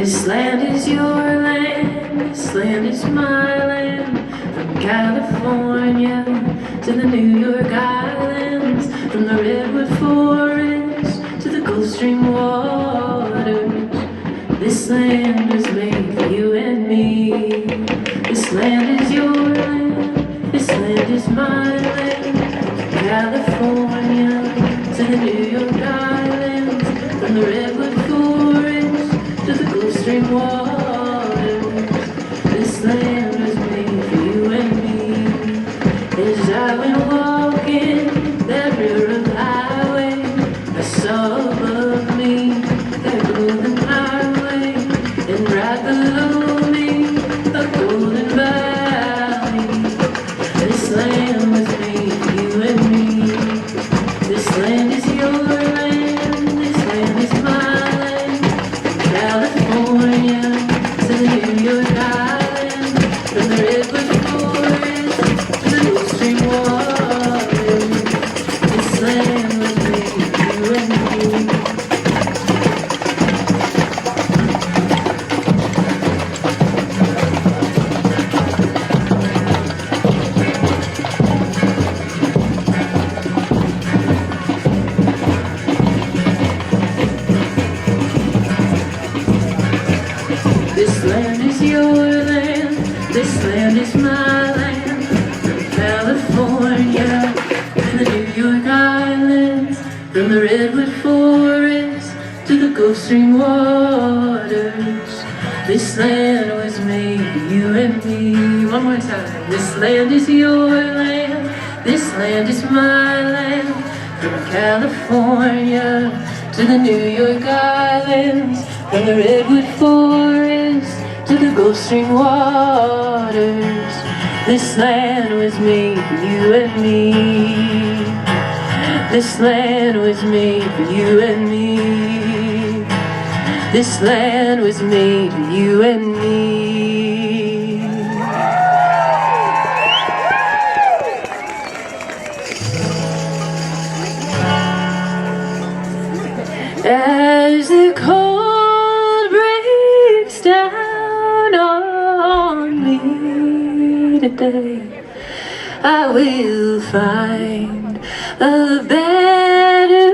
This land is your land, this land is my land. From California to the New York Islands, from the redwood forest to the Gulf Stream waters. This land was made for you and me. This land is your land, this land is my land. From California to the New York Islands, from the redwood forest to the Gulf Stream waters. This land was made for you and me. As I went walking that railroad highway, I saw above me that golden highway, and right below me a golden valley. This land was made for you and me. This land is your land, this land is my land. California to the New York Island, from the redwood forest to the Gulf Stream waters. This land was made for you and me. This land is your land, this land is my land. From California to the New York Islands, from the redwood forest to the Gulf Stream waters. This land was made for you and me. One more time. This land is your land, this land is my land. From California to the New York Islands, from the redwood forest to the Gulf Stream waters. This land was made for you and me. This land was made for you and me. This land was made for you and me. As the cold breaks down on me today, I will find a better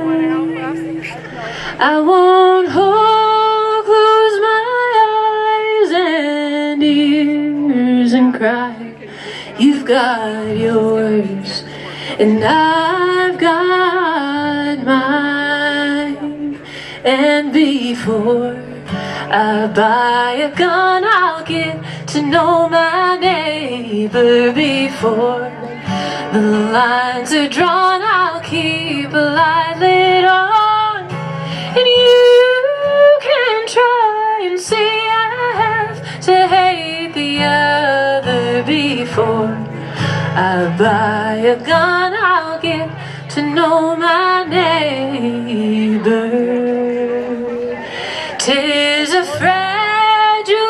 way. I won't close my eyes and ears and cry. You've got yours and I've got mine. And before I buy a gun, I'll get to know my neighbor. Before the lines are drawn, I'll keep a light lit on. And you can try and see I have to hate the other. Before I buy a gun, I'll get to know my neighbor. 'Tis a fragile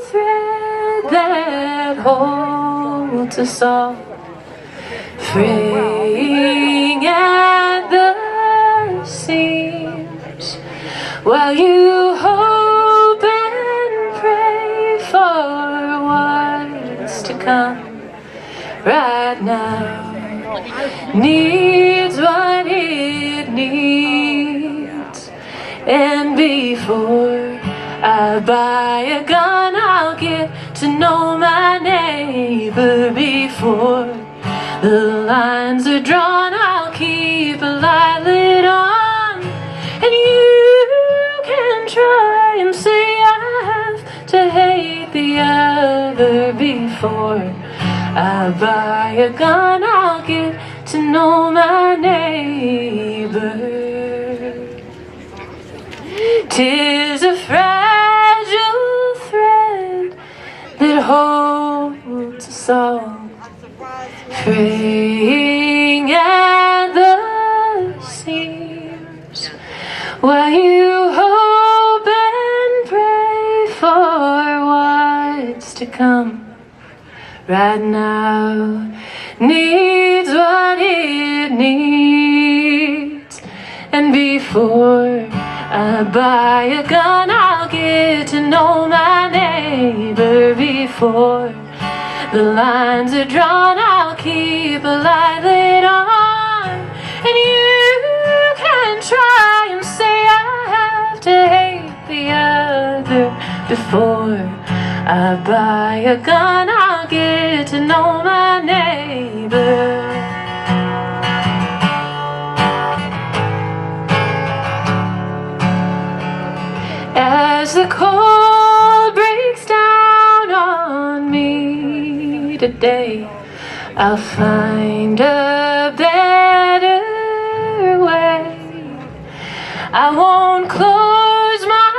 thread that holds us all, fraying at the seams, while you hope and pray for what's to come. Right now needs what it needs. And before I buy a gun, I'll get to know my neighbor. Before the lines are drawn, I'll keep a light lit on. And you can try and say I have to hate the other. Before I buy a gun, I'll get to know my neighbor. 'Tis a fragile thread that holds us all, fraying at the seams, while you hope and pray for what's to come. Right now needs what it needs. And before I buy a gun, I'll get to know my neighbor before the lines are drawn. I'll keep a light lit on, and you can try and say I have to hate the other before I buy a gun. I'll get to know my neighbor. As the cold breaks down on me today, I'll find a better way. I won't close my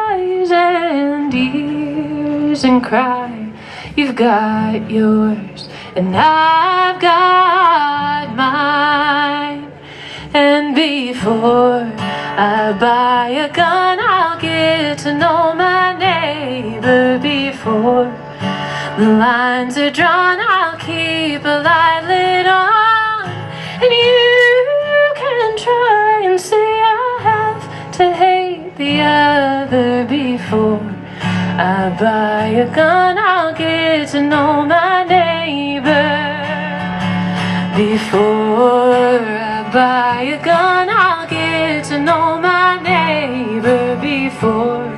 eyes and ears and cry. You've got yours and I've got mine. And before I buy a gun, I'll get to know my neighbor before the lines are drawn. I'll keep a light lit on, and you can try and say I have to hate the other before I buy a gun. I'll get to know my neighbor before I buy a gun. I'll get to know my neighbor before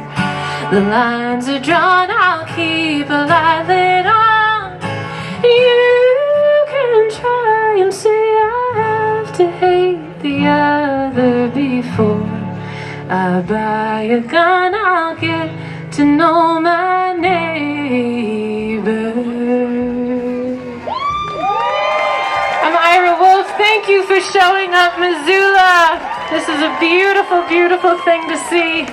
the lines are drawn. I'll keep a light lit on. You can try and say I have to hate the other before I buy a gun. I'll get to know my neighbor. I'm Ira Wolf. Thank you for showing up, Missoula. This is a beautiful, beautiful thing to see.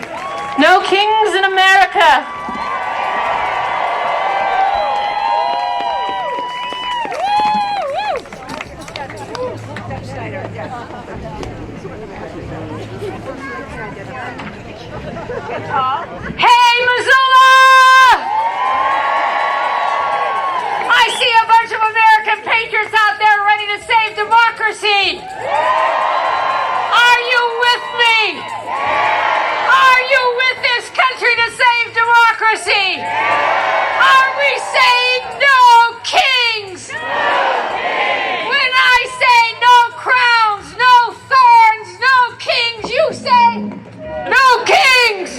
No kings in America. Hey, Missoula! I see a bunch of American patriots out there ready to save democracy. Are you with me? Are you with this country to save democracy? Are we saying no kings? When I say no crowns, no thorns, no kings, you say no kings.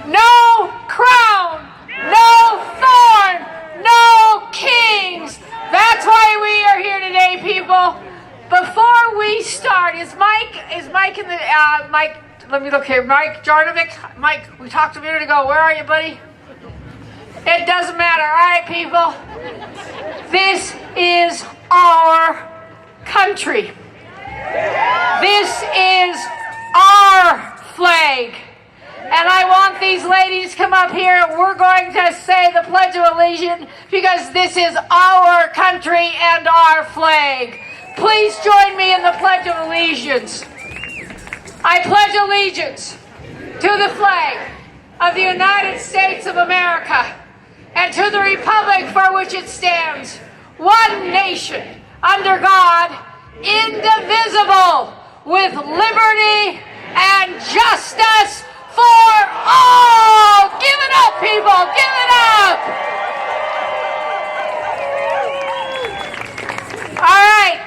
No crown, no thorn, no kings. That's why we are here today, people. Before we start, is Mike in the, Mike, let me look here, Mike Jarnovic? Mike, we talked a minute ago, where are you, buddy? It doesn't matter, all right, people? This is our country. This is our flag. And I want these ladies to come up here. We're going to say the Pledge of Allegiance because this is our country and our flag. Please join me in the Pledge of Allegiance. I pledge allegiance to the flag of the United States of America and to the republic for which it stands, one nation, under God, indivisible, with liberty and justice for all. Give it up, people. Give it up. All right.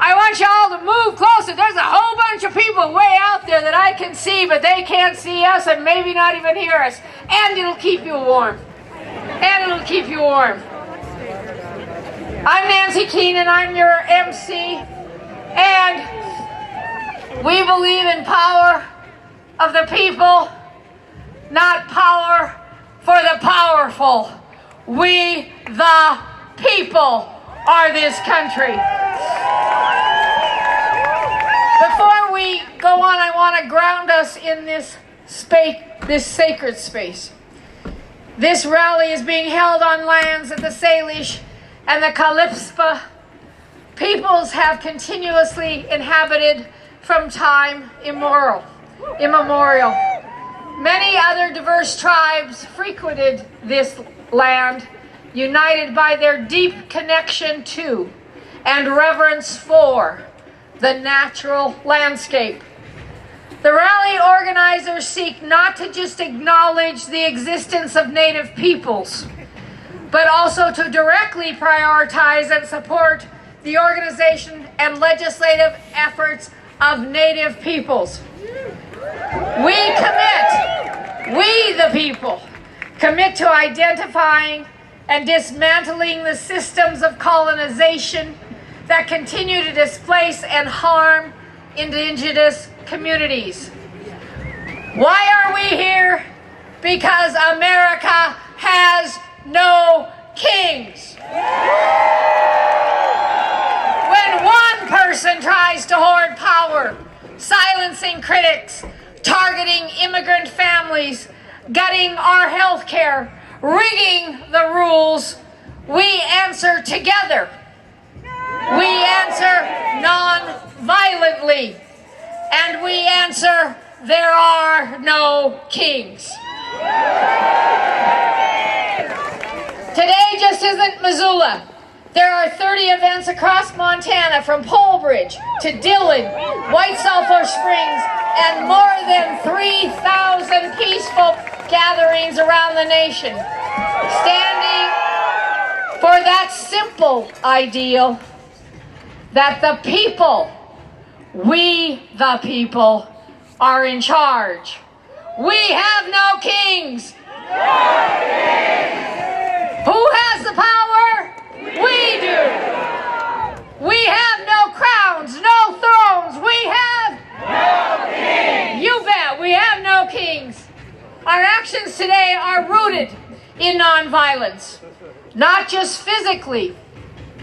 I want you all to move closer. There's a whole bunch of people way out there that I can see, but they can't see us and maybe not even hear us. And it'll keep you warm. And it'll keep you warm. I'm Nancy Keenan. I'm your MC. And we believe in power of the people, not power for the powerful. We, the people, are this country. Before we go on, I want to ground us in this sacred space. This rally is being held on lands that the Salish and the Kalipspa peoples have continuously inhabited from time immemorial. Many other diverse tribes frequented this land, united by their deep connection to and reverence for the natural landscape. The rally organizers seek not to just acknowledge the existence of Native peoples, but also to directly prioritize and support the organization and legislative efforts of Native peoples. We the people, commit to identifying and dismantling the systems of colonization that continue to displace and harm Indigenous communities. Why are we here? Because America has no kings. When one person tries to hoard power, silencing critics, targeting immigrant families, gutting our health care, rigging the rules, we answer together. We answer non-violently. And we answer, there are no kings. Today just isn't Missoula. There are 30 events across Montana, from Polebridge to Dillon, White Sulphur Springs, and more than 3,000 peaceful gatherings around the nation, standing for that simple ideal that the people, we the people, are in charge. We have no kings. Who has the power? We do. We have no crowns, no thrones. We have no kings. You bet, we have no kings. Our actions today are rooted in nonviolence, not just physically,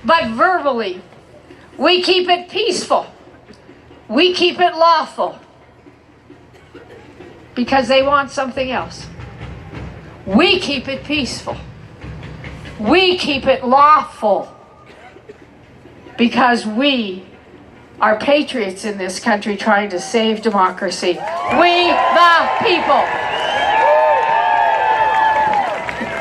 but verbally. We keep it peaceful. We keep it lawful. Because they want something else. We keep it peaceful. We keep it lawful. Because we are patriots in this country trying to save democracy. We the people.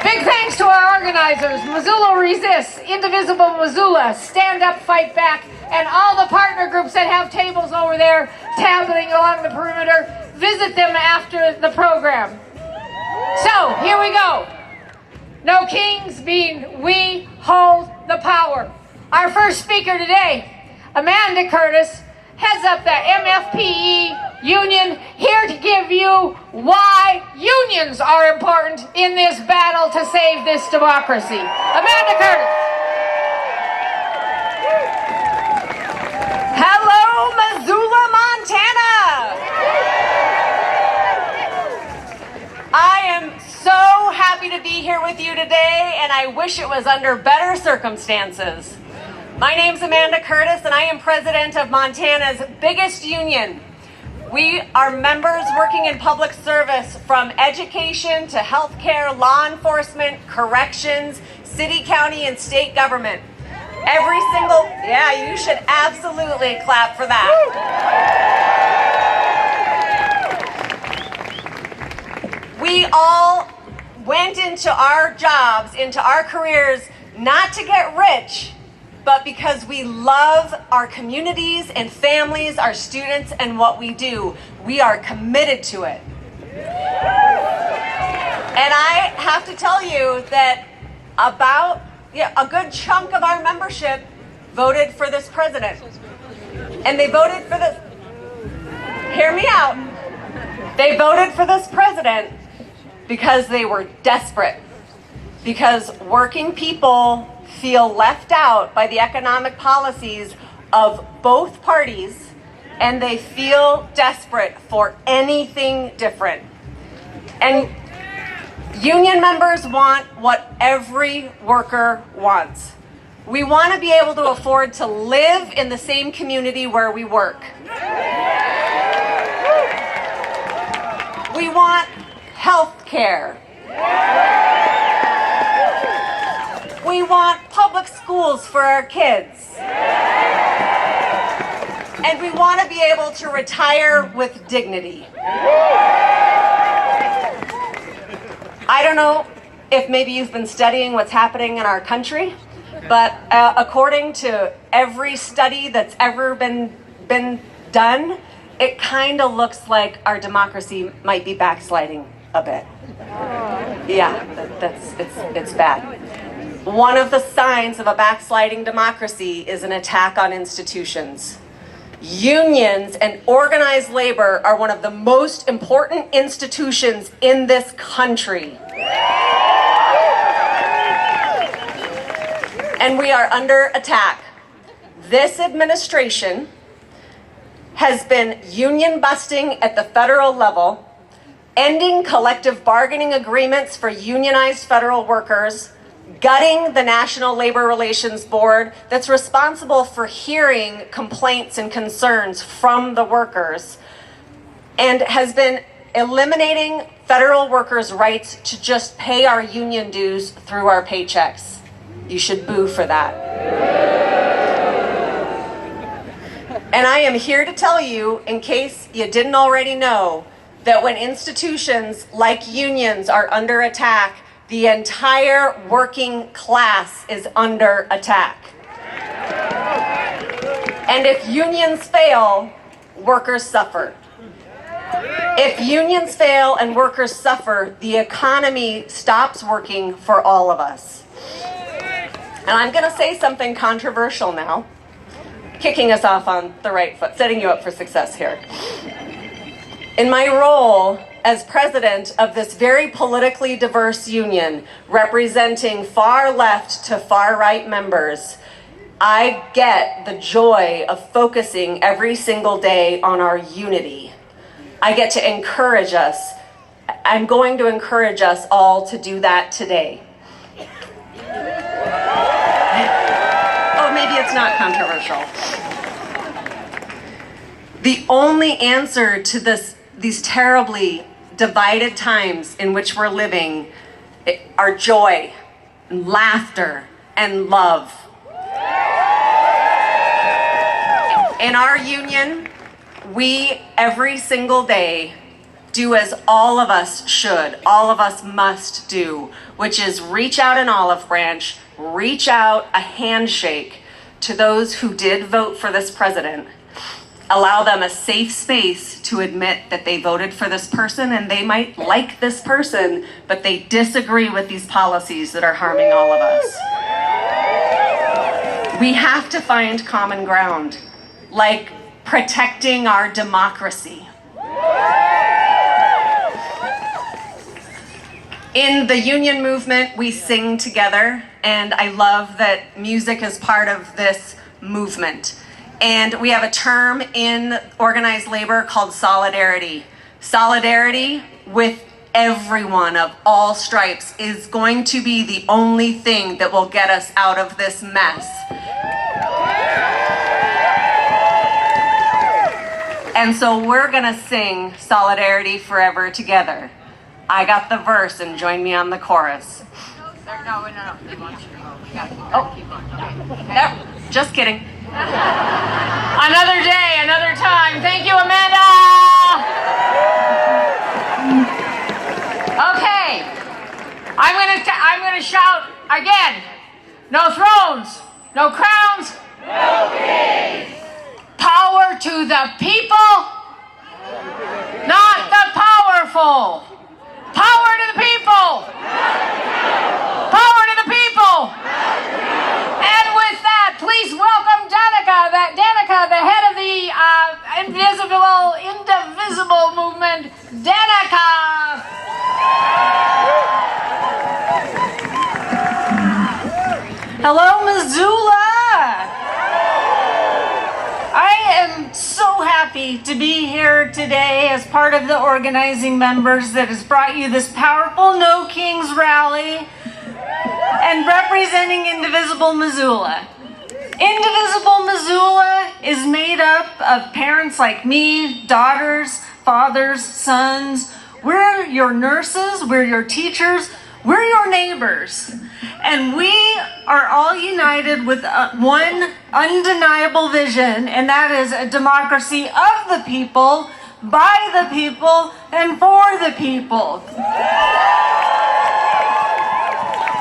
Big thanks to our organizers, Missoula Resists, Indivisible Missoula, Stand Up, Fight Back, and all the partner groups that have tables over there tabling along the perimeter. Visit them after the program. So, here we go. No kings mean we hold the power. Our first speaker today, Amanda Curtis, heads up the MFPE union, here to give you why unions are important in this battle to save this democracy. Amanda Curtis. Hello, Missoula, Montana. I am so happy to be here with you today, and I wish it was under better circumstances. My name's Amanda Curtis, and I am president of Montana's biggest union. We are members working in public service, from education to healthcare, law enforcement, corrections, city, county, and state government. Every single, yeah, you should absolutely clap for that. We all went into our jobs, into our careers, not to get rich, but because we love our communities and families, our students, and what we do. We are committed to it. And I have to tell you that about a good chunk of our membership voted for this president. And they voted for this, hear me out, they voted for this president because they were desperate. Because working people feel left out by the economic policies of both parties, and they feel desperate for anything different. And union members want what every worker wants. We want to be able to afford to live in the same community where we work. We want health care. We want public schools for our kids. And we want to be able to retire with dignity. I don't know if maybe you've been studying what's happening in our country, but according to every study that's ever been been done, it kind of looks like our democracy might be backsliding a bit. Yeah, it's bad. One of the signs of a backsliding democracy is an attack on institutions. Unions and organized labor are one of the most important institutions in this country. And we are under attack. This administration has been union busting at the federal level, ending collective bargaining agreements for unionized federal workers, gutting the National Labor Relations Board that's responsible for hearing complaints and concerns from the workers, and has been eliminating federal workers' rights to just pay our union dues through our paychecks. You should boo for that. And I am here to tell you, in case you didn't already know, that when institutions like unions are under attack, the entire working class is under attack. And if unions fail, workers suffer. If unions fail and workers suffer, the economy stops working for all of us. And I'm going to say something controversial now, kicking us off on the right foot, setting you up for success here. In my role as president of this very politically diverse union, representing far left to far right members, I get the joy of focusing every single day on our unity. I get to encourage us. I'm going to encourage us all to do that today. Oh, maybe it's not controversial. The only answer to these terribly divided times in which we're living are joy, and laughter, and love. In our union, we every single day do as all of us should, all of us must do, which is reach out an olive branch, reach out a handshake to those who did vote for this president. Allow them a safe space to admit that they voted for this person and they might like this person, but they disagree with these policies that are harming all of us. We have to find common ground, like protecting our democracy. In the union movement, we sing together, and I love that music is part of this movement. And we have a term in organized labor called solidarity. Solidarity with everyone of all stripes is going to be the only thing that will get us out of this mess. And so we're gonna sing Solidarity Forever together. I got the verse, and join me on the chorus. No. They want you to go. We gotta keep on. No, just kidding. Another day, another time. Thank you, Amanda. Okay, I'm gonna shout again. No thrones, no crowns, no kings. Power to the people, not the powerful. Power to the people. Power to the people. And with that, please welcome Danica, the head of the indivisible movement. Danica. Hello, Missoula. I am so happy to be here today as part of the organizing members that has brought you this powerful No Kings rally and representing Indivisible Missoula. Indivisible Missoula is made up of parents like me, daughters, fathers, sons. We're your nurses, we're your teachers, we're your neighbors. And we are all united with one undeniable vision, and that is a democracy of the people, by the people, and for the people.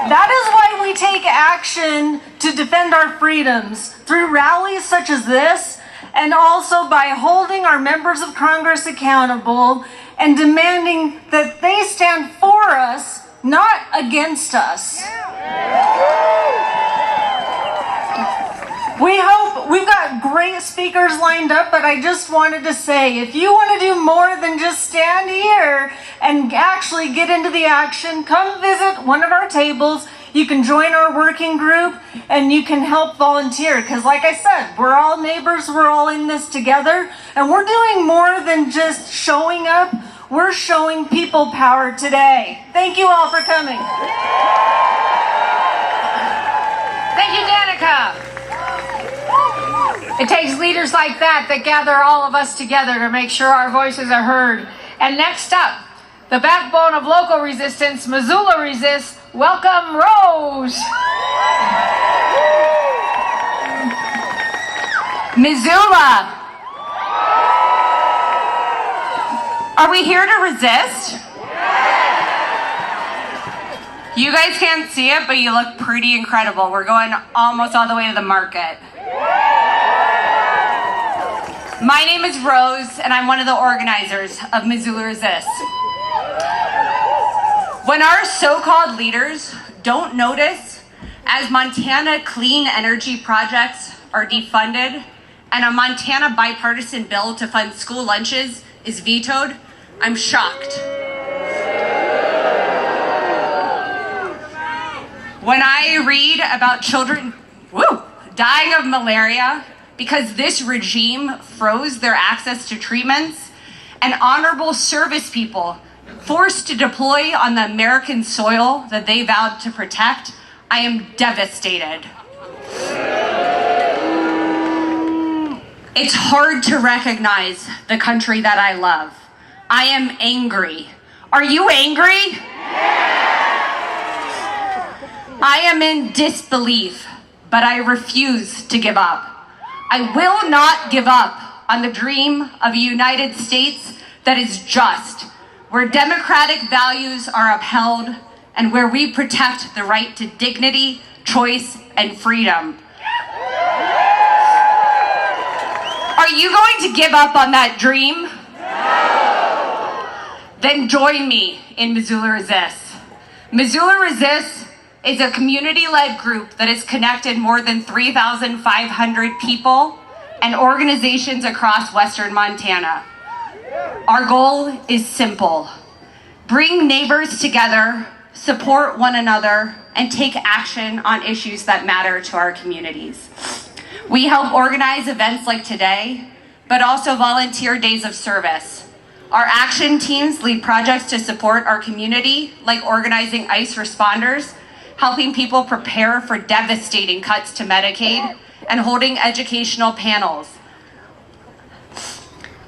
That is why we take action to defend our freedoms through rallies such as this and also by holding our members of Congress accountable and demanding that they stand for us, not against us. We've got great speakers lined up, but I just wanted to say, if you want to do more than just stand here and actually get into the action, come visit one of our tables. You can join our working group and you can help volunteer. Because like I said, we're all neighbors, we're all in this together, and we're doing more than just showing up. We're showing people power today. Thank you all for coming. Thank you, Danica. It takes leaders like that gather all of us together to make sure our voices are heard. And next up, the backbone of local resistance, Missoula Resists. Welcome, Rose. Missoula. Are we here to resist? You guys can't see it, but you look pretty incredible. We're going almost all the way to the market. My name is Rose, and I'm one of the organizers of Missoula Resists. When our so-called leaders don't notice as Montana clean energy projects are defunded and a Montana bipartisan bill to fund school lunches is vetoed, I'm shocked. When I read about children dying of malaria because this regime froze their access to treatments, and honorable service people forced to deploy on the American soil that they vowed to protect, I am devastated. It's hard to recognize the country that I love. I am angry. Are you angry? I am in disbelief, but I refuse to give up. I will not give up on the dream of a United States that is just, where democratic values are upheld, and where we protect the right to dignity, choice, and freedom. Are you going to give up on that dream? No. Then join me in Missoula Resists. Missoula Resists is a community-led group that has connected more than 3,500 people and organizations across Western Montana. Our goal is simple: bring neighbors together, support one another, and take action on issues that matter to our communities. We help organize events like today, but also volunteer days of service. Our action teams lead projects to support our community, like organizing ICE responders, helping people prepare for devastating cuts to Medicaid, and holding educational panels.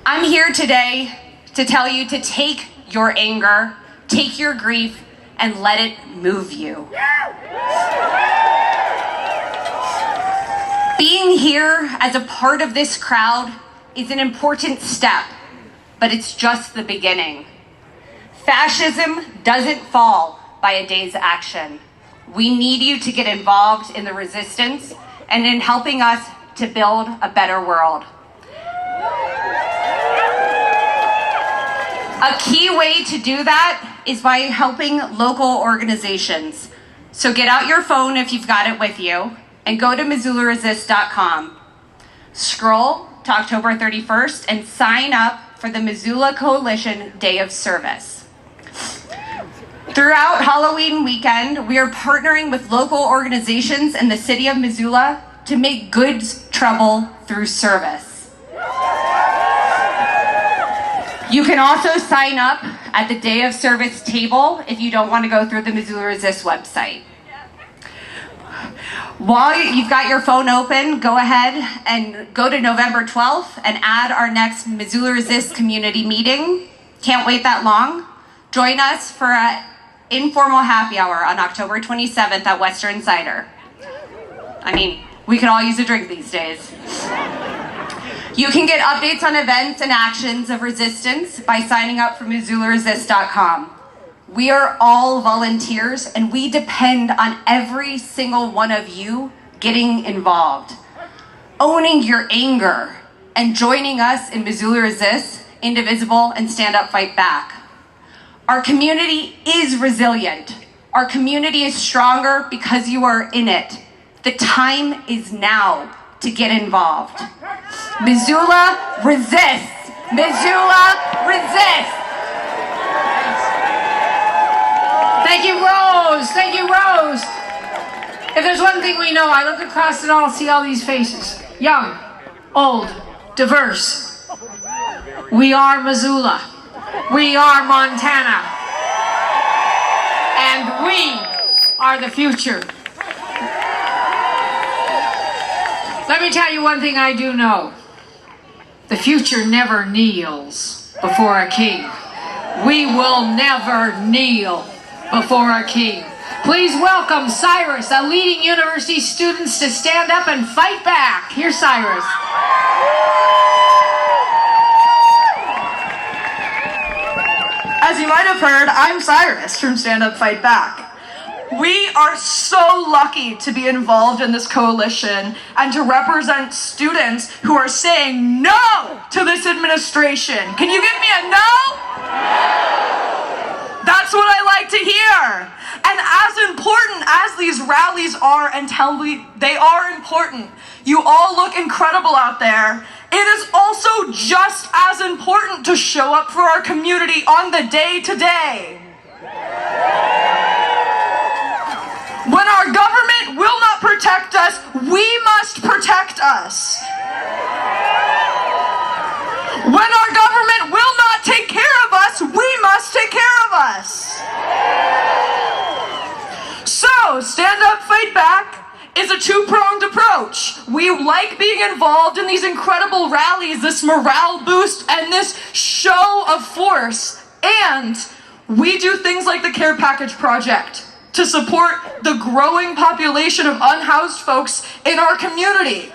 I'm here today to tell you to take your anger, take your grief, and let it move you. Being here as a part of this crowd is an important step, but it's just the beginning. Fascism doesn't fall by a day's action. We need you to get involved in the resistance and in helping us to build a better world. A key way to do that is by helping local organizations. So get out your phone if you've got it with you and go to MissoulaResist.com. Scroll to October 31st and sign up for the Missoula Coalition Day of Service. Throughout Halloween weekend, we are partnering with local organizations in the city of Missoula to make good trouble through service. You can also sign up at the Day of Service table if you don't want to go through the Missoula Resist website. While you've got your phone open, go ahead and go to November 12th and add our next Missoula Resist community meeting. Can't wait that long. Join us for an informal happy hour on October 27th at Western Cider. I mean, we could all use a drink these days. You can get updates on events and actions of resistance by signing up for MissoulaResist.com. We are all volunteers, and we depend on every single one of you getting involved, owning your anger, and joining us in Missoula Resists, Indivisible, and Stand Up, Fight Back. Our community is resilient. Our community is stronger because you are in it. The time is now to get involved. Missoula resists. Missoula resists. Thank you, Rose. Thank you, Rose. If there's one thing we know, I look across it all, see all these faces. Young, old, diverse. We are Missoula. We are Montana. And we are the future. Let me tell you one thing I do know. The future never kneels before a king. We will never kneel before a king. Please welcome Cyrus, a leading university students to stand up and fight back. Here's Cyrus. As you might have heard, I'm Cyrus from Stand Up Fight Back. We are so lucky to be involved in this coalition and to represent students who are saying no to this administration. Can you give me a no? That's what I like to hear. And as important as these rallies are, and they are important, you all look incredible out there. It is also just as important to show up for our community on the day-to-day. When our government will not protect us, we must protect us. When our government will not take care of us, we must take care of us. So, Stand Up, Fight Back is a two-pronged approach. We like being involved in these incredible rallies, this morale boost, and this show of force. And we do things like the Care Package Project to support the growing population of unhoused folks in our community.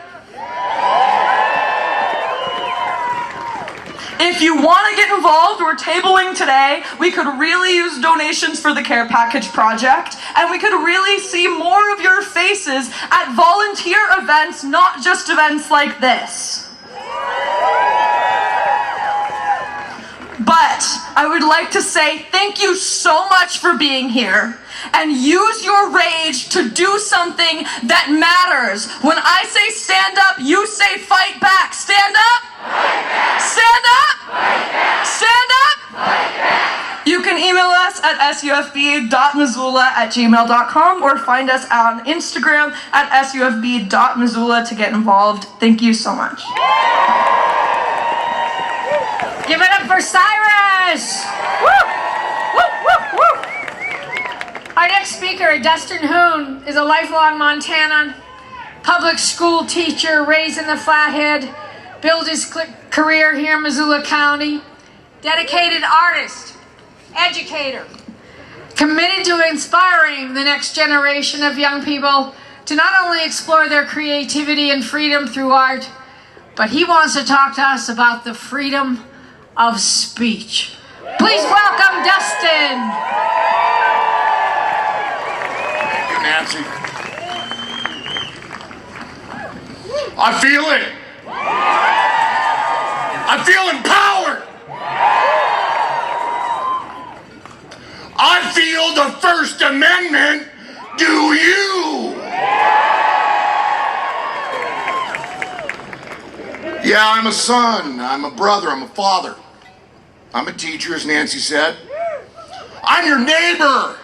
If you want to get involved, we're tabling today. We could really use donations for the Care Package Project, and we could really see more of your faces at volunteer events, not just events like this. But I would like to say thank you so much for being here, and use your rage to do something that matters. When I say stand up, you say fight back. Stand up. Fight back. Stand up. Fight back. Stand up. Fight back. You can email us at sufb.missoula@gmail.com or find us on Instagram at sufb.missoula to get involved. Thank you so much. Give it up for Cyrus! Woo! Woo, woo, woo! Our next speaker, Dustin Hoon, is a lifelong Montanan, public school teacher raised in the Flathead, built his career here in Missoula County, dedicated artist, educator, committed to inspiring the next generation of young people to not only explore their creativity and freedom through art, but he wants to talk to us about the freedom of speech. Please welcome Dustin. Thank you, Nancy. I feel it. I feel empowered. I feel the First Amendment. Do you? Yeah, I'm a son, I'm a brother, I'm a father. I'm a teacher, as Nancy said. I'm your neighbor.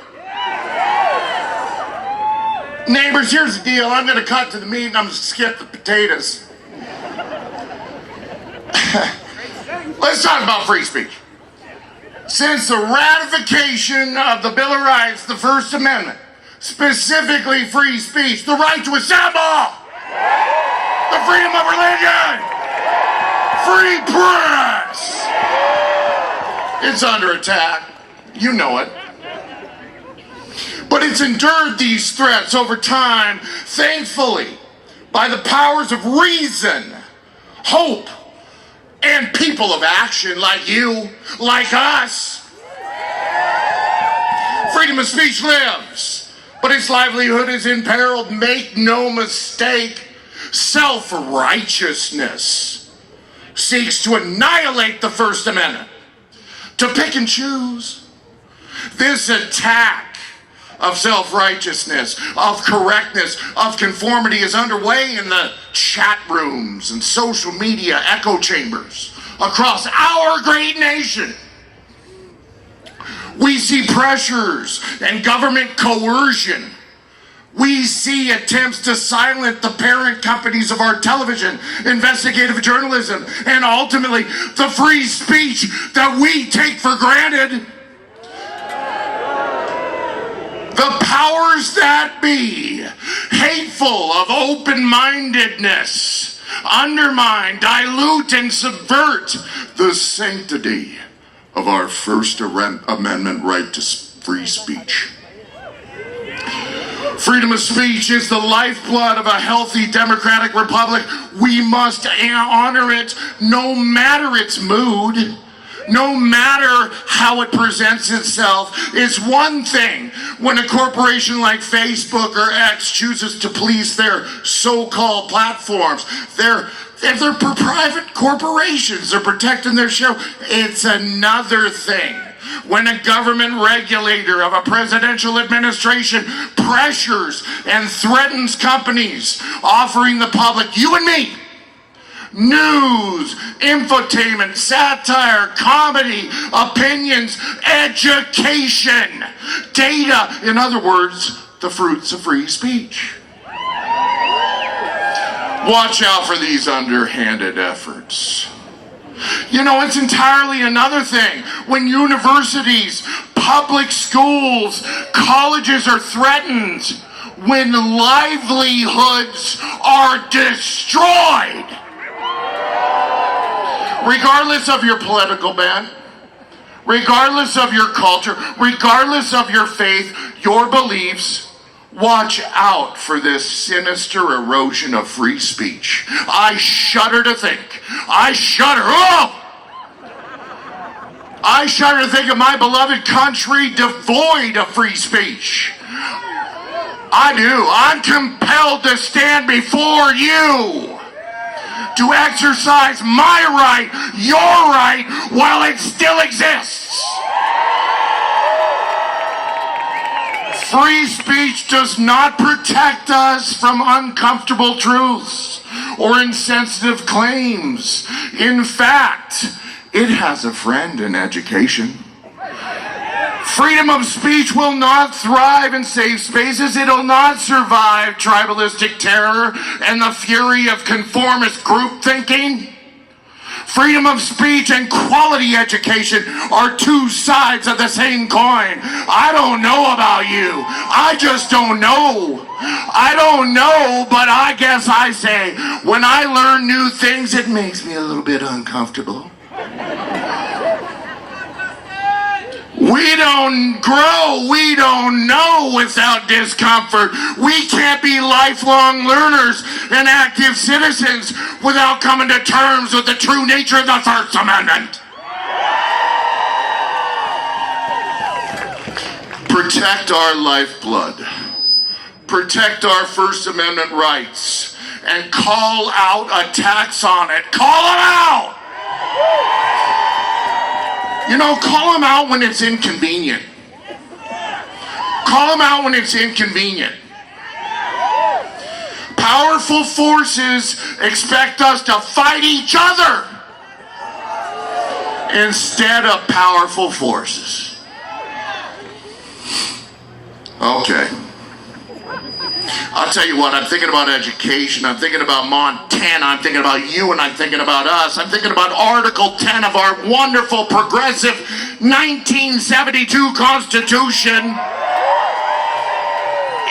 Neighbors, here's the deal. I'm going to cut to the meat and I'm going to skip the potatoes. Let's talk about free speech. Since the ratification of the Bill of Rights, the First Amendment, specifically free speech, the right to assemble, the freedom of religion, free press, it's under attack. You know it. But it's endured these threats over time, thankfully, by the powers of reason, hope, and people of action like you, like us. Freedom of speech lives, but its livelihood is imperiled. Make no mistake, self-righteousness seeks to annihilate the First Amendment, to pick and choose. This attack of self-righteousness, of correctness, of conformity is underway in the chat rooms and social media echo chambers across our great nation. We see pressures and government coercion. We see attempts to silence the parent companies of our television, investigative journalism, and ultimately the free speech that we take for granted. The powers that be, hateful of open-mindedness, undermine, dilute, and subvert the sanctity of our First Amendment right to free speech. Freedom of speech is the lifeblood of a healthy democratic republic. We must honor it no matter its mood, no matter how it presents itself. It's one thing when a corporation like Facebook or X chooses to police their so-called platforms. If they're private corporations, they're protecting their show. It's another thing when a government regulator of a presidential administration pressures and threatens companies offering the public, you and me, news, infotainment, satire, comedy, opinions, education, data, in other words, the fruits of free speech. Watch out for these underhanded efforts. You know, it's entirely another thing when universities, public schools, colleges are threatened, when livelihoods are destroyed. Regardless of your political bent, regardless of your culture, regardless of your faith, your beliefs, watch out for this sinister erosion of free speech. I shudder to think. I shudder. Oh! I shudder to think of my beloved country devoid of free speech. I do. I'm compelled to stand before you to exercise my right, your right, while it still exists. Free speech does not protect us from uncomfortable truths or insensitive claims. In fact, it has a friend in education. Freedom of speech will not thrive in safe spaces. It will not survive tribalistic terror and the fury of conformist group thinking. Freedom of speech and quality education are two sides of the same coin. I don't know about you. I just don't know. I don't know, but I guess I say, when I learn new things, it makes me a little bit uncomfortable. We don't grow, we don't know without discomfort. We can't be lifelong learners and active citizens without coming to terms with the true nature of the First Amendment. Protect our lifeblood. Protect our First Amendment rights. And call out attacks on it. Call them out! You know, call them out when it's inconvenient. Call them out when it's inconvenient. Powerful forces expect us to fight each other instead of powerful forces. Okay. I'll tell you what, I'm thinking about education, I'm thinking about Montana, I'm thinking about you, and I'm thinking about us. I'm thinking about Article 10 of our wonderful, progressive 1972 Constitution.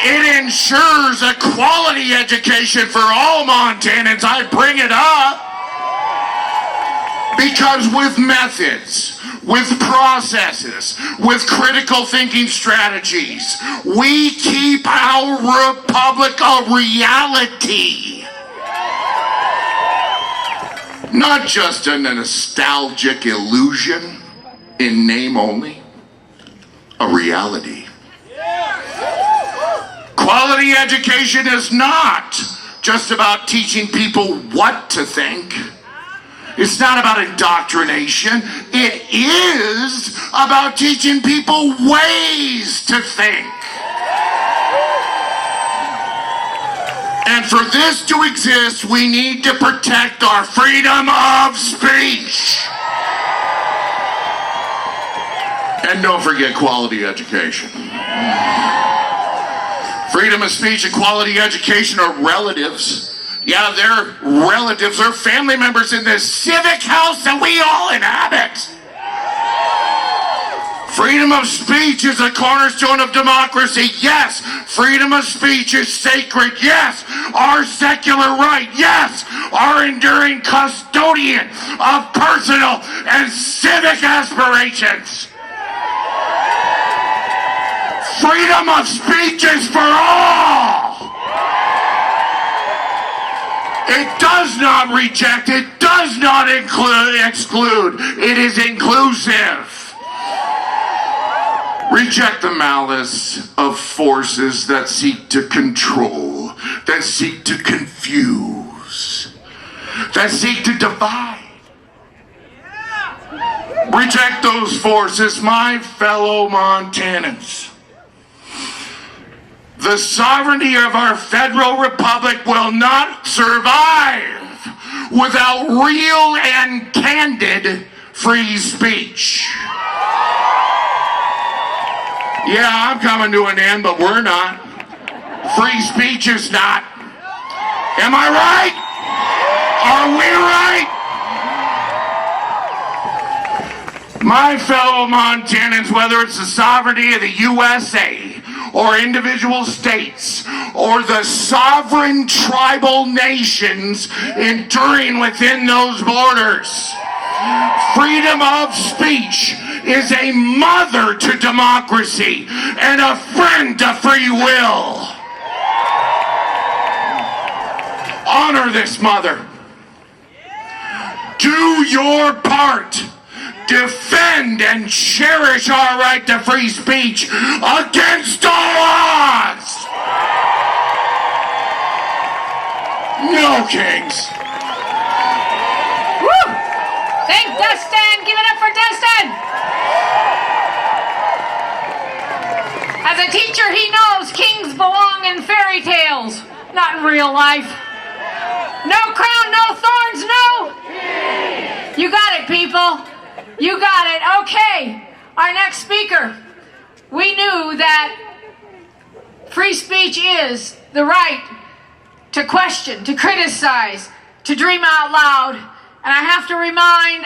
It ensures a quality education for all Montanans. I bring it up because with methods, with processes, with critical thinking strategies, we keep our republic a reality. Not just a nostalgic illusion in name only, a reality. Quality education is not just about teaching people what to think. It's not about indoctrination. It is about teaching people ways to think. And for this to exist, we need to protect our freedom of speech. And don't forget quality education. Freedom of speech and quality education are relatives. Yeah, they're relatives or family members in this civic house that we all inhabit. Freedom of speech is a cornerstone of democracy. Yes, freedom of speech is sacred. Yes, our secular right. Yes, our enduring custodian of personal and civic aspirations. Freedom of speech is for all. It does not reject, it does not exclude, it is inclusive. Reject the malice of forces that seek to control, that seek to confuse, that seek to divide. Reject those forces, my fellow Montanans. The sovereignty of our federal republic will not survive without real and candid free speech. Yeah, I'm coming to an end, but we're not. Free speech is not. Am I right? Are we right? My fellow Montanans, whether it's the sovereignty of the USA, or individual states, or the sovereign tribal nations enduring within those borders, freedom of speech is a mother to democracy and a friend to free will. Honor this mother. Do your part. Defend and cherish our right to free speech against all odds. No kings. Woo! Thank Dustin. Give it up for Dustin. As a teacher, he knows kings belong in fairy tales, not in real life. No crown, no thorns, no. You got it, people. You got it. Okay, our next speaker. We knew that free speech is the right to question, to criticize, to dream out loud. And I have to remind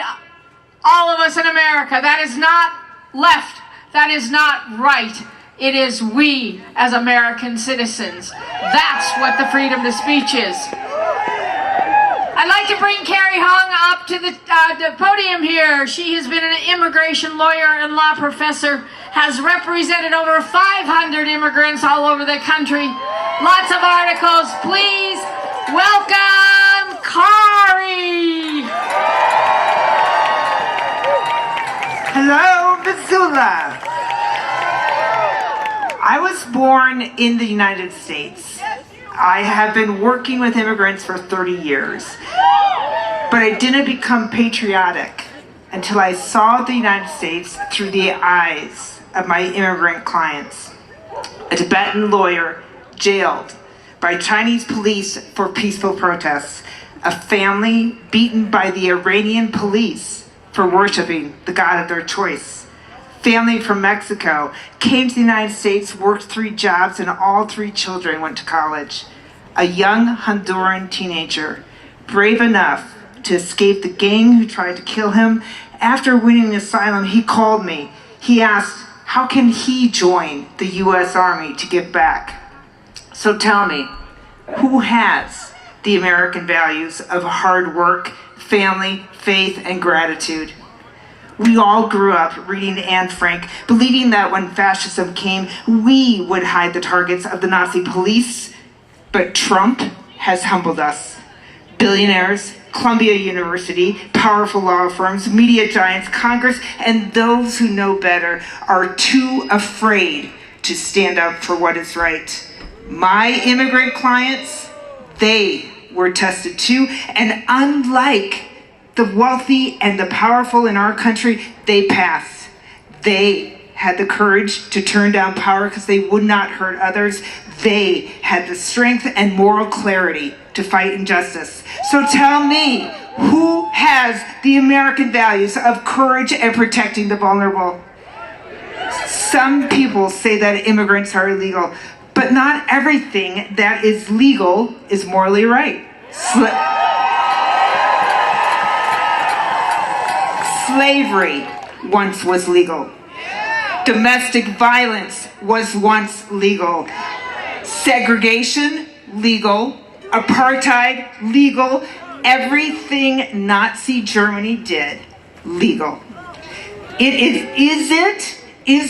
all of us in America, that is not left, that is not right. It is we as American citizens. That's what the freedom to speech is. I'd like to bring Carrie Hung up to the podium here. She has been an immigration lawyer and law professor, has represented over 500 immigrants all over the country. Lots of articles. Please welcome Kari. Hello, Missoula. I was born in the United States. I have been working with immigrants for 30 years, but I didn't become patriotic until I saw the United States through the eyes of my immigrant clients. A Tibetan lawyer jailed by Chinese police for peaceful protests, a family beaten by the Iranian police for worshiping the God of their choice. Family from Mexico came to the United States, worked 3 jobs, and all 3 children went to college. A young Honduran teenager, brave enough to escape the gang who tried to kill him. After winning asylum, he called me. He asked, how can he join the U.S. Army to give back? So tell me, who has the American values of hard work, family, faith, and gratitude? We all grew up reading Anne Frank, believing that when fascism came, we would hide the targets of the Nazi police. But Trump has humbled us. Billionaires, Columbia University, powerful law firms, media giants, Congress, and those who know better are too afraid to stand up for what is right. My immigrant clients, they were tested too, and unlike the wealthy and the powerful in our country, they passed. They had the courage to turn down power because they would not hurt others. They had the strength and moral clarity to fight injustice. So tell me, who has the American values of courage and protecting the vulnerable? Some people say that immigrants are illegal, but not everything that is legal is morally right. Slavery once was legal. Domestic violence was once legal. Segregation, legal. Apartheid, legal. Everything Nazi Germany did, legal. Is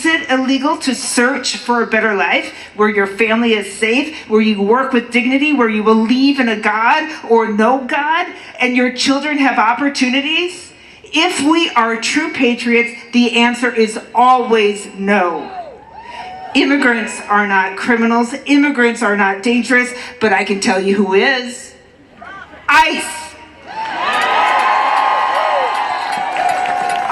it illegal to search for a better life where your family is safe, where you work with dignity, where you believe in a God or no God, and your children have opportunities? If we are true patriots, the answer is always no. Immigrants are not criminals. Immigrants are not dangerous, but I can tell you who is. ICE.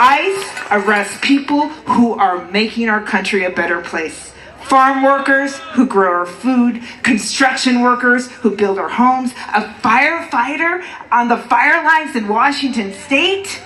ICE arrests people who are making our country a better place. Farm workers who grow our food, construction workers who build our homes, a firefighter on the fire lines in Washington State,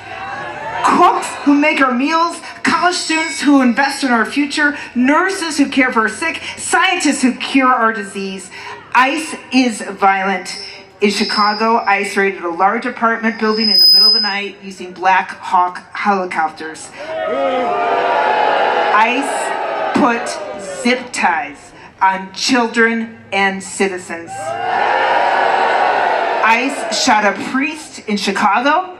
cooks who make our meals, college students who invest in our future, nurses who care for our sick, scientists who cure our disease. ICE is violent. In Chicago, ICE raided a large apartment building in the middle of the night using Black Hawk helicopters. ICE put zip ties on children and citizens. ICE shot a priest in Chicago,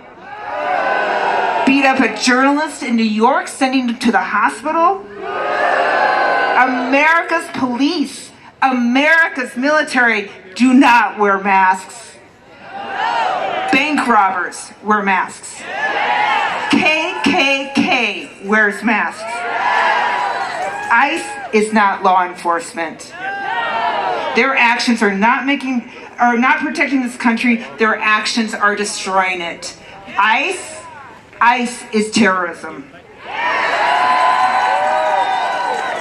beat up a journalist in New York, sending him to the hospital. America's police, America's military do not wear masks. Bank robbers wear masks. KKK wears masks. ICE is not law enforcement. Their actions are not protecting this country. Their actions are destroying it. ICE is terrorism.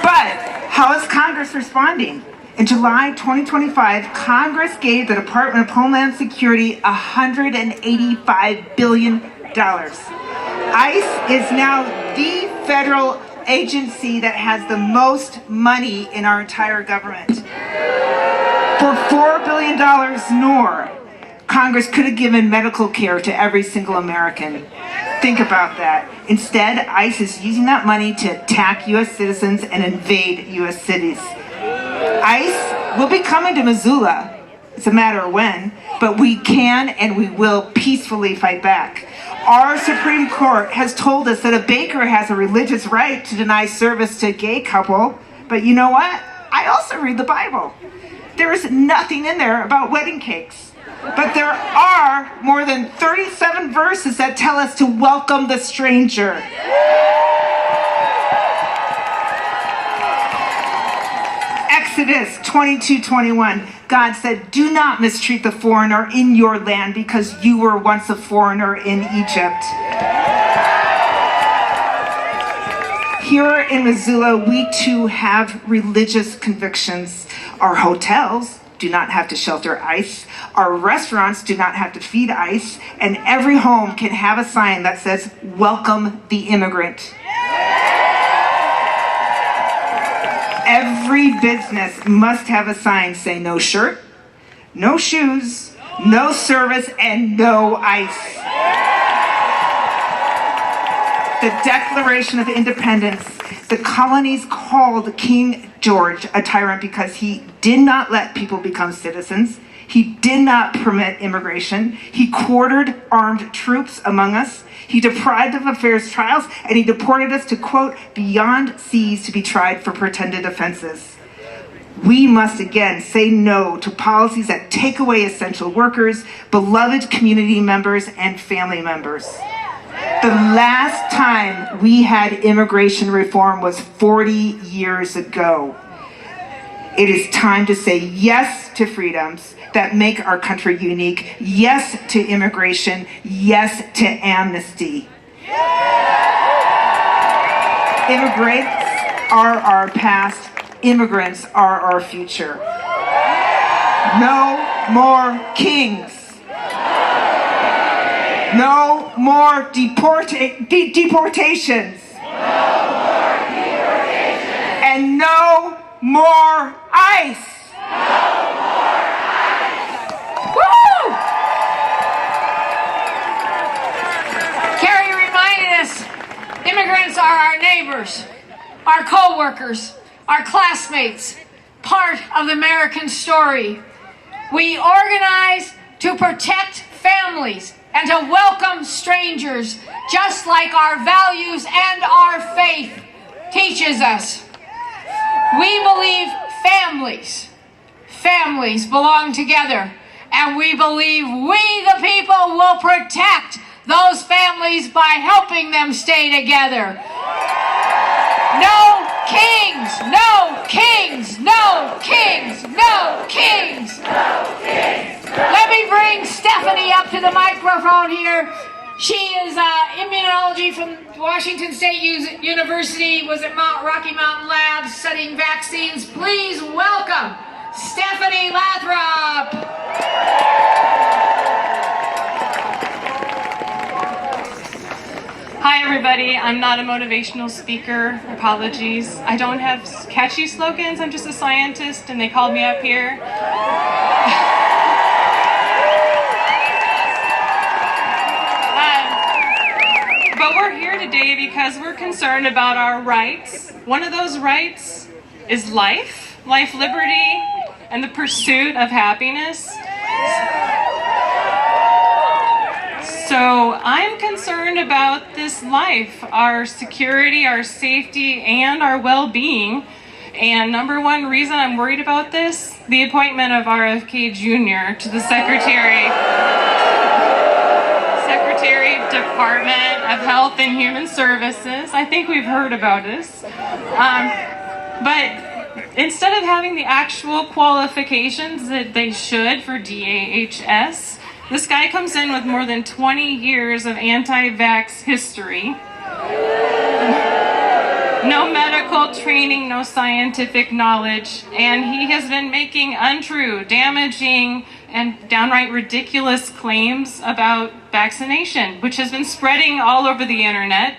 But how is Congress responding? In July 2025, Congress gave the Department of Homeland Security $185 billion. ICE is now the federal agency that has the most money in our entire government. For $4 billion more, Congress could have given medical care to every single American. Think about that. Instead, ICE is using that money to attack U.S. citizens and invade U.S. cities. ICE will be coming to Missoula. It's a matter of when, but we can and we will peacefully fight back. Our Supreme Court has told us that a baker has a religious right to deny service to a gay couple, but you know what? I also read the Bible. There is nothing in there about wedding cakes. But there are more than 37 verses that tell us to welcome the stranger. Exodus 22:21, God said, "Do not mistreat the foreigner in your land because you were once a foreigner in Egypt." Here in Missoula, we too have religious convictions. Our hotels do not have to shelter ICE. Our restaurants do not have to feed ICE. And every home can have a sign that says, "Welcome the immigrant." Every business must have a sign saying no shirt, no shoes, no service, and no ICE. The Declaration of Independence, the colonies called King George a tyrant because he did not let people become citizens. He did not permit immigration. He quartered armed troops among us. He deprived of affairs trials, and he deported us to, quote, beyond seas to be tried for pretended offenses. We must again say no to policies that take away essential workers, beloved community members, and family members. The last time we had immigration reform was 40 years ago. It is time to say yes to freedoms that make our country unique, yes to immigration, yes to amnesty. Immigrants are our past, immigrants are our future. No more kings. No more deportations. And no more ICE. Woo! Carrie reminded us, immigrants are our neighbors, our co-workers, our classmates, part of the American story. We organize to protect families and to welcome strangers, just like our values and our faith teaches us. We believe families belong together, and we believe we, the people, will protect those families by helping them stay together. No kings, no kings, no kings, no kings. Let me bring Stephanie up to the microphone here. She is immunology from Washington State University, was at Rocky Mountain Labs studying vaccines. Please welcome Stephanie Lathrop. Hi everybody, I'm not a motivational speaker, apologies. I don't have catchy slogans, I'm just a scientist and they called me up here. But we're here today because we're concerned about our rights. One of those rights is life, liberty, and the pursuit of happiness. So I'm concerned about this life, our security, our safety, and our well-being. And number one reason I'm worried about this, the appointment of RFK Jr. to the Secretary Department of Health and Human Services. I think we've heard about this. But instead of having the actual qualifications that they should for DAHS, this guy comes in with more than 20 years of anti-vax history. No medical training, no scientific knowledge, and he has been making untrue, damaging, and downright ridiculous claims about vaccination, which has been spreading all over the internet.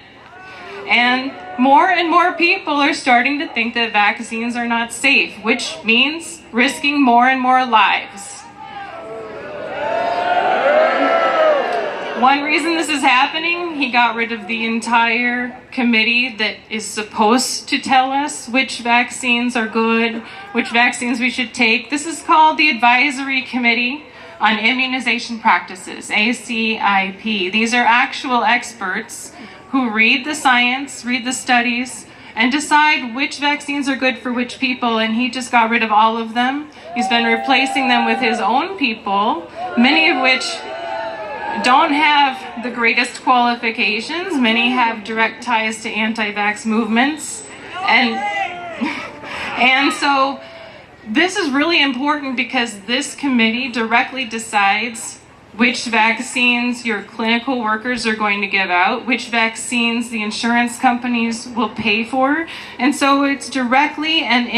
And more people are starting to think that vaccines are not safe, which means risking more and more lives. One reason this is happening, he got rid of the entire committee that is supposed to tell us which vaccines are good, which vaccines we should take. This is called the Advisory Committee on Immunization Practices, ACIP. These are actual experts who read the science, read the studies, and decide which vaccines are good for which people, and he just got rid of all of them. He's been replacing them with his own people, many of which don't have the greatest qualifications. Many have direct ties to anti-vax movements. And so this is really important because this committee directly decides which vaccines your clinical workers are going to give out, which vaccines the insurance companies will pay for. And so it's directly and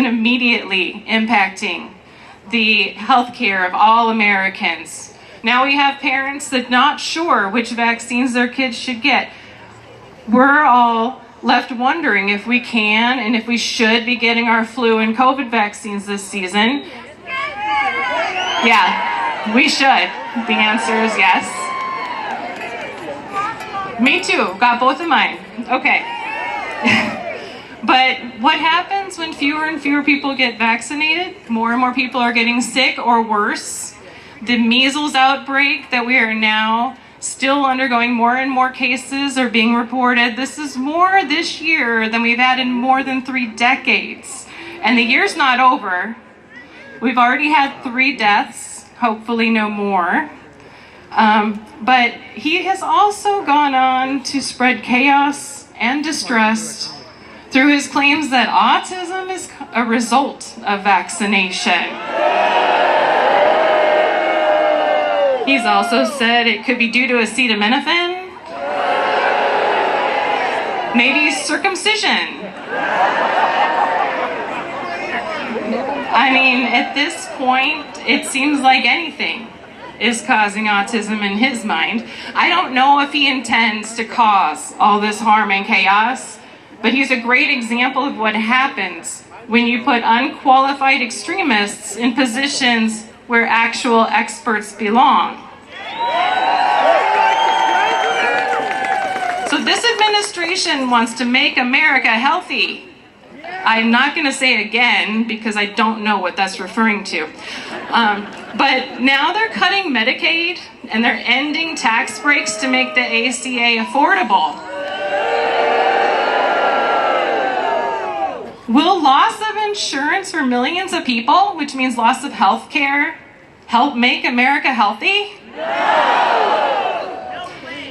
immediately impacting the healthcare of all Americans. Now we have parents that are not sure which vaccines their kids should get. We're all left wondering if we can and if we should be getting our flu and COVID vaccines this season. Yeah, we should. The answer is yes. Me too, got both of mine. Okay. But what happens when fewer and fewer people get vaccinated? More and more people are getting sick or worse. The measles outbreak that we are now still undergoing, more and more cases are being reported. This is more this year than we've had in more than 3 decades. And the year's not over. We've already had 3 deaths, hopefully no more. But he has also gone on to spread chaos and distress through his claims that autism is a result of vaccination. He's also said it could be due to acetaminophen, maybe circumcision. I mean, at this point, it seems like anything is causing autism in his mind. I don't know if he intends to cause all this harm and chaos, but he's a great example of what happens when you put unqualified extremists in positions where actual experts belong. So this administration wants to make America healthy. I'm not going to say it again because I don't know what that's referring to. But now they're cutting Medicaid and they're ending tax breaks to make the ACA affordable. Will loss of insurance for millions of people, which means loss of health care, help make America healthy?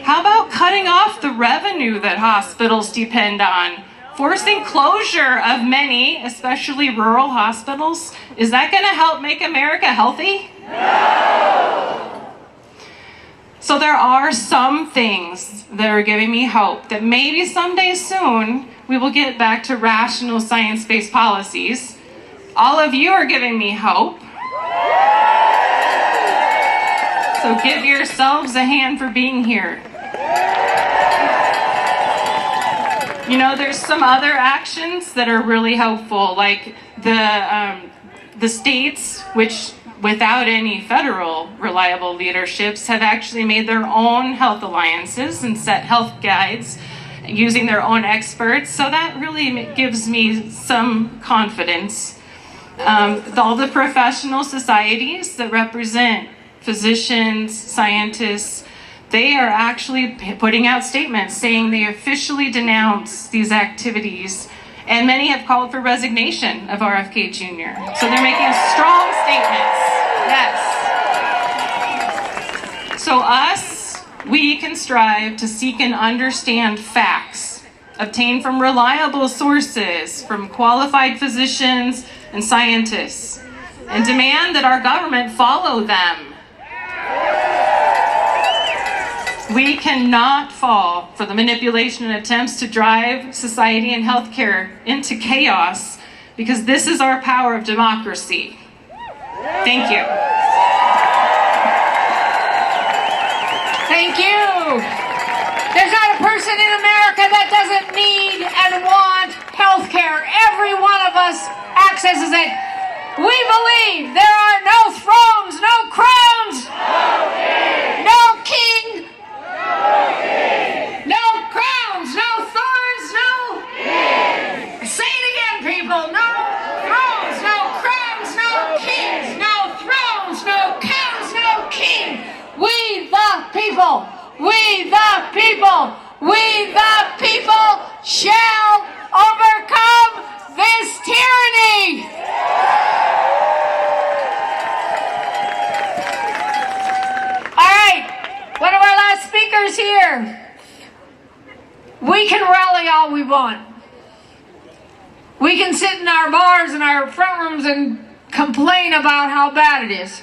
How about cutting off the revenue that hospitals depend on? Forcing closure of many, especially rural hospitals, is that going to help make America healthy? No! So there are some things that are giving me hope that maybe someday soon we will get back to rational science-based policies. All of you are giving me hope. So give yourselves a hand for being here. You know, there's some other actions that are really helpful, like the states, which without any federal reliable leaderships, have actually made their own health alliances and set health guides using their own experts. So that really gives me some confidence. All the professional societies that represent physicians, scientists, they are actually putting out statements saying they officially denounce these activities, and many have called for resignation of RFK Jr. So they're making strong statements. Yes. So we can strive to seek and understand facts obtained from reliable sources, from qualified physicians and scientists, and demand that our government follow them. We cannot fall for the manipulation and attempts to drive society and healthcare into chaos, because this is our power of democracy. Thank you. Thank you. There's not a person in America that doesn't need and want health care. Every one of us accesses it. We believe there are no thrones, no crowns, no king, no crowns, no thorns, no king. Say it again, people. No thrones, no crowns, no kings, no thrones, no crowns, no king. We the people, we the people, we the people shall overcome this tyranny. All right, one of our last speakers here. We can rally all we want. We can sit in our bars and our front rooms and complain about how bad it is.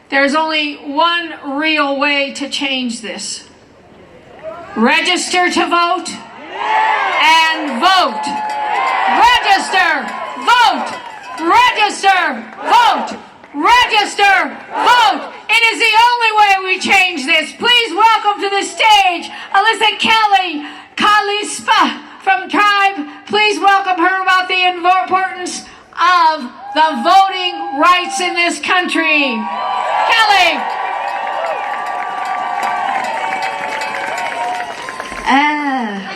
There's only one real way to change this. Register to vote and vote. Register, vote, register, vote, register, vote. It is the only way we change this. Please welcome to the stage Alyssa Kelly Kalispa from Tribe. Please welcome her about the importance of the voting rights in this country. Kelly.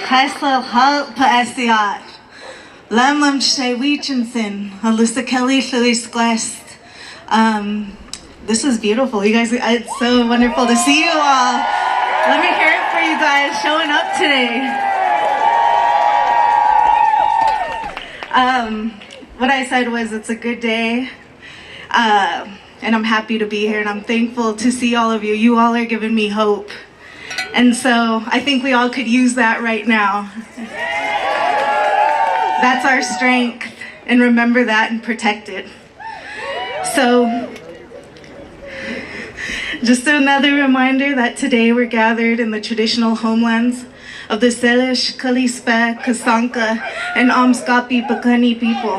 Haisla Halp Asiat. Lamlam Shawichinson. Alyssa Kelly Feliz Glast. This is beautiful. You guys, it's so wonderful to see you all. Let me hear it for you guys showing up today. What I said was it's a good day. And I'm happy to be here, and I'm thankful to see all of you. You all are giving me hope. And so I think we all could use that right now. That's our strength, and remember that and protect it. So, just another reminder that today we're gathered in the traditional homelands of the Salish, Kalispel, Kasanka, and Amskapi Pakani people.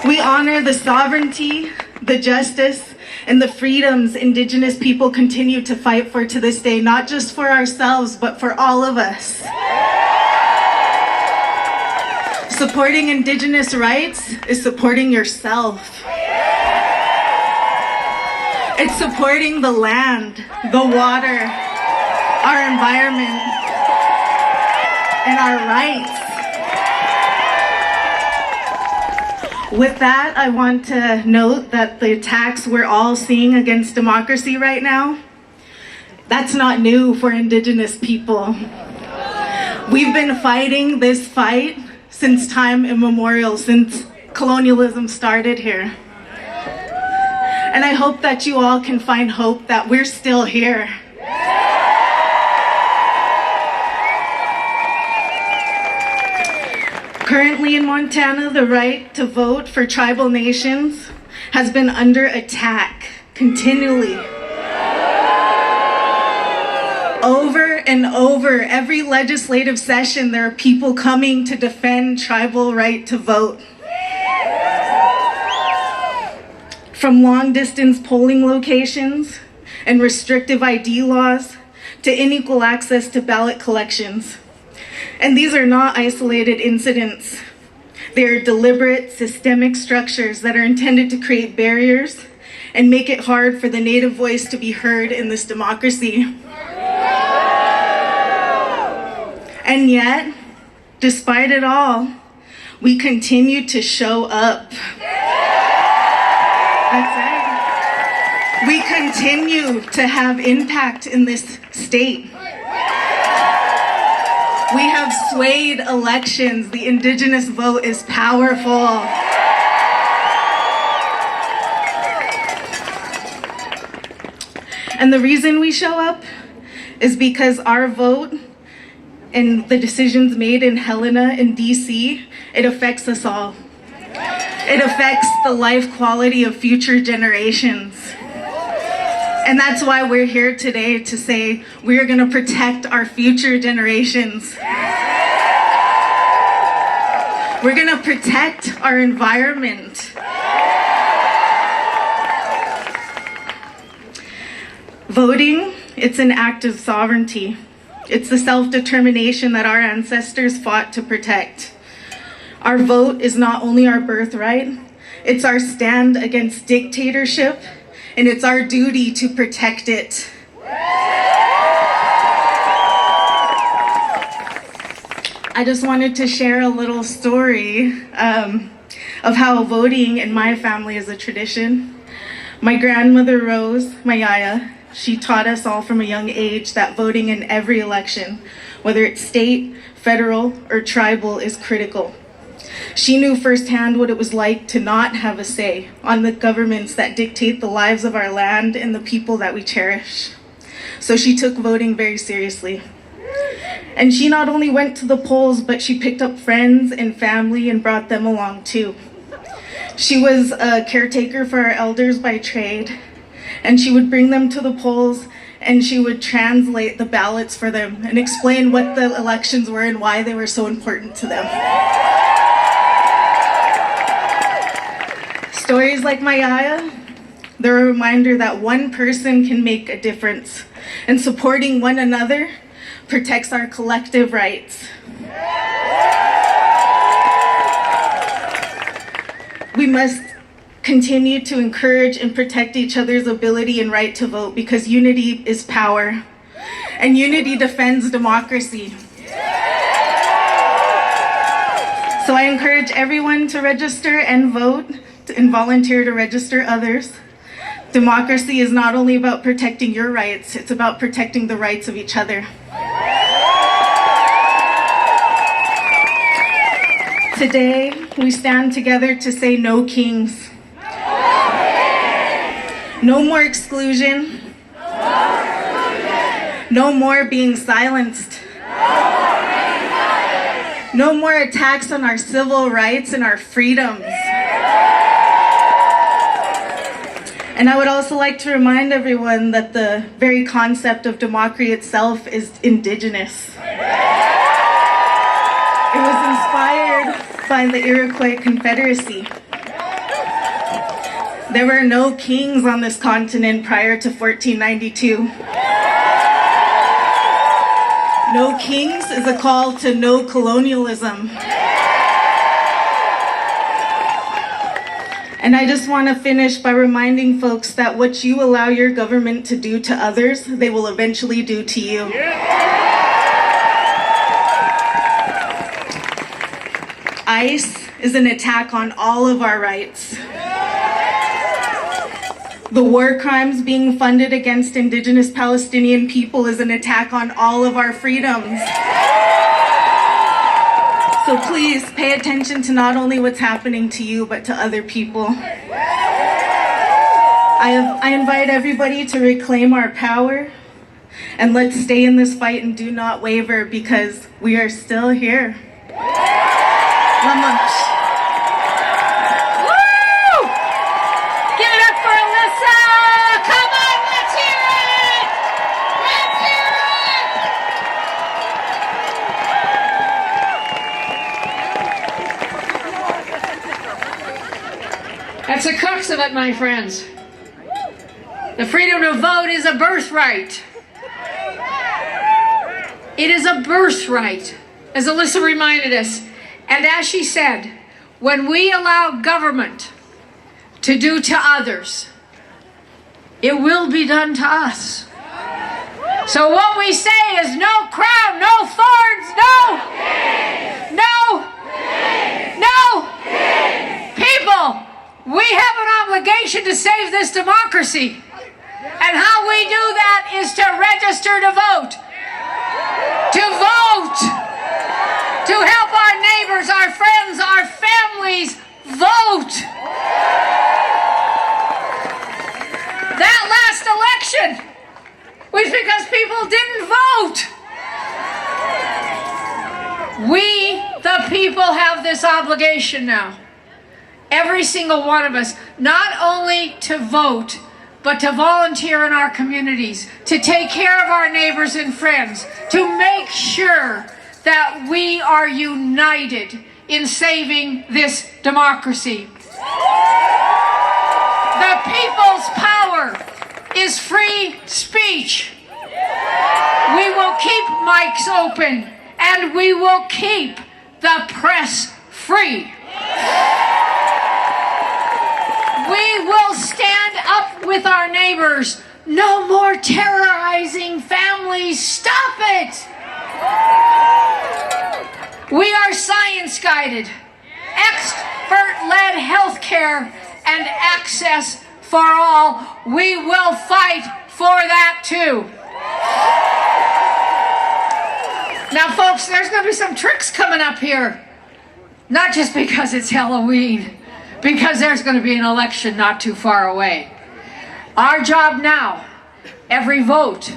We honor the sovereignty, the justice, and the freedoms Indigenous people continue to fight for to this day, not just for ourselves, but for all of us. Supporting Indigenous rights is supporting yourself. It's supporting the land, the water, our environment, and our rights. With that, I want to note that the attacks we're all seeing against democracy right now, that's not new for Indigenous people. We've been fighting this fight since time immemorial, since colonialism started here. And I hope that you all can find hope that we're still here. Currently in Montana, the right to vote for tribal nations has been under attack continually. Over and over, every legislative session, there are people coming to defend tribal right to vote. From long-distance polling locations and restrictive ID laws to unequal access to ballot collections. And these are not isolated incidents. They are deliberate, systemic structures that are intended to create barriers and make it hard for the Native voice to be heard in this democracy. And yet, despite it all, we continue to show up. That's right. We continue to have impact in this state. We have swayed elections. The Indigenous vote is powerful. And the reason we show up is because our vote and the decisions made in Helena and DC, it affects us all. It affects the life quality of future generations. And that's why we're here today to say we're going to protect our future generations. We're going to protect our environment. Voting, it's an act of sovereignty. It's the self-determination that our ancestors fought to protect. Our vote is not only our birthright, it's our stand against dictatorship, and it's our duty to protect it. I just wanted to share a little story of how voting in my family is a tradition. My grandmother Rose, my yaya, she taught us all from a young age that voting in every election, whether it's state, federal, or tribal, is critical. She knew firsthand what it was like to not have a say on the governments that dictate the lives of our land and the people that we cherish. So she took voting very seriously. And she not only went to the polls, but she picked up friends and family and brought them along too. She was a caretaker for our elders by trade, and she would bring them to the polls and she would translate the ballots for them and explain what the elections were and why they were so important to them. Stories like my yaya, they're a reminder that one person can make a difference, and supporting one another protects our collective rights. We must continue to encourage and protect each other's ability and right to vote, because unity is power, and unity defends democracy. So I encourage everyone to register and vote and volunteer to register others. Democracy is not only about protecting your rights, it's about protecting the rights of each other. Today, we stand together to say no kings. No more exclusion. No more being silenced. No more attacks on our civil rights and our freedoms. And I would also like to remind everyone that the very concept of democracy itself is indigenous. It was inspired by the Iroquois Confederacy. There were no kings on this continent prior to 1492. No kings is a call to no colonialism. And I just want to finish by reminding folks that what you allow your government to do to others, they will eventually do to you. ICE is an attack on all of our rights. The war crimes being funded against Indigenous Palestinian people is an attack on all of our freedoms. So please pay attention to not only what's happening to you, but to other people. I invite everybody to reclaim our power, and let's stay in this fight and do not waver, because we are still here. Lamunch. Woo! Give it up for Alyssa! Come on, let's hear it! Let's hear it! That's the crux of it, my friends. The freedom to vote is a birthright. It is a birthright, as Alyssa reminded us. And as she said, when we allow government to do to others, it will be done to us. So what we say is no crown, no thorns, no, people, we have an obligation to save this democracy. And how we do that is to register to vote. To help our neighbors, our friends, our families vote. That last election was because people didn't vote. We, the people, have this obligation now. Every single one of us, not only to vote, but to volunteer in our communities, to take care of our neighbors and friends, to make sure that we are united in saving this democracy. The people's power is free speech. We will keep mics open, and we will keep the press free. We will stand up with our neighbors. No more terrorizing families. Stop it! We are science-guided, expert-led healthcare and access for all. We will fight for that too. Now, folks, there's going to be some tricks coming up here. Not just because it's Halloween, because there's going to be an election not too far away. Our job now, every vote,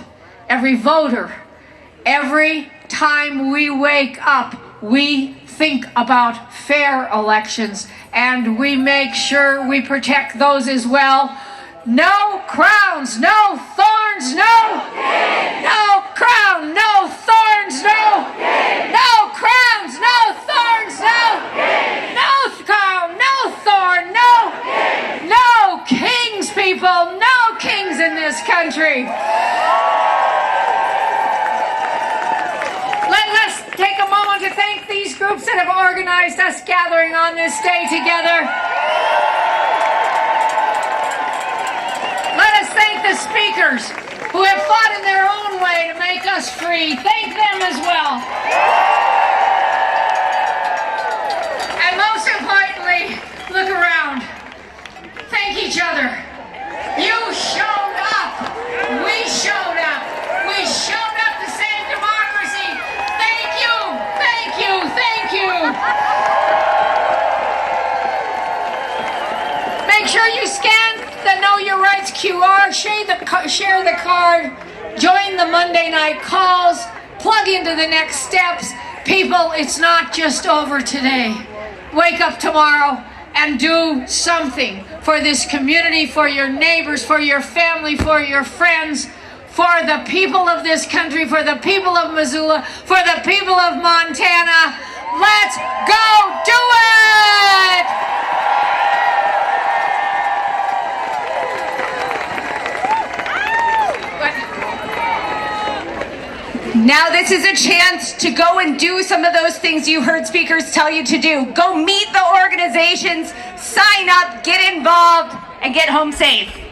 every voter, every time we wake up, we think about fair elections, and we make sure we protect those as well. No crowns, no thorns, no crown, no thorns, no crowns, no thorns, no crown, no thorn, no kings, people, no kings in this country. Let's take a moment to thank these groups that have organized us gathering on this day together. Let us thank the speakers who have fought in their own way to make us free. Thank them as well. And most importantly, look around. Thank each other. You showed up. We showed up. We showed up to save democracy. Thank you. Thank you. Thank you. Make sure you scan the Know Your Rights QR, share the card, join the Monday night calls, plug into the next steps. People, it's not just over today. Wake up tomorrow and do something for this community, for your neighbors, for your family, for your friends, for the people of this country, for the people of Missoula, for the people of Montana. Let's go do it! Now this is a chance to go and do some of those things you heard speakers tell you to do. Go meet the organizations, sign up, get involved, and get home safe.